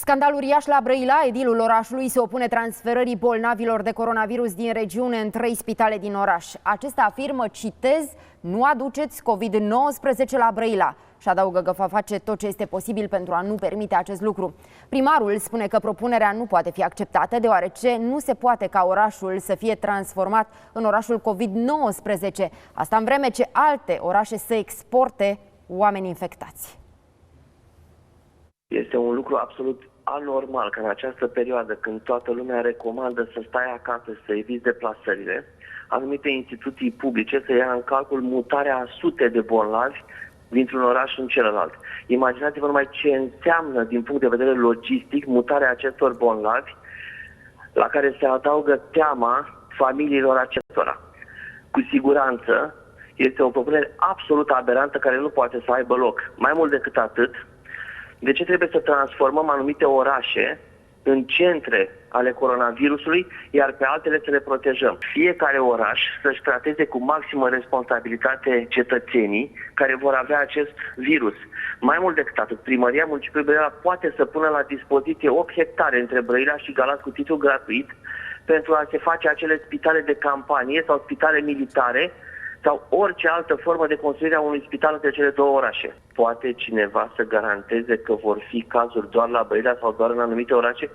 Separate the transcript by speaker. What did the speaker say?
Speaker 1: Scandal uriaș la Brăila. Edilul orașului se opune transferării bolnavilor de coronavirus din regiune în 3 spitale din oraș. Acesta afirmă, citez, nu aduceți COVID-19 la Brăila și adaugă că va face tot ce este posibil pentru a nu permite acest lucru. Primarul spune că propunerea nu poate fi acceptată deoarece nu se poate ca orașul să fie transformat în orașul COVID-19. Asta în vreme ce alte orașe să exporte oameni infectați.
Speaker 2: Este un lucru absolut anormal că în această perioadă, când toată lumea recomandă să stai acasă, să eviți deplasările, anumite instituții publice să ia în calcul mutarea a sute de bolnavi dintr-un oraș în celălalt. Imaginați-vă numai ce înseamnă din punct de vedere logistic mutarea acestor bolnavi, la care se adaugă teama familiilor acestora. Cu siguranță este o propunere absolut aberantă care nu poate să aibă loc. Mai mult decât atât, de ce trebuie să transformăm anumite orașe în centre ale coronavirusului, iar pe altele să le protejăm? Fiecare oraș să-și trateze cu maximă responsabilitate cetățenii care vor avea acest virus. Mai mult decât atât, Primăria Municipiului Brăila poate să pună la dispoziție 8 hectare între Brăila și Galați cu titlu gratuit pentru a se face acele spitale de campanie sau spitale militare sau orice altă formă de construire a unui spital între cele două orașe. Poate cineva să garanteze că vor fi cazuri doar la Brăila sau doar în anumite orașe?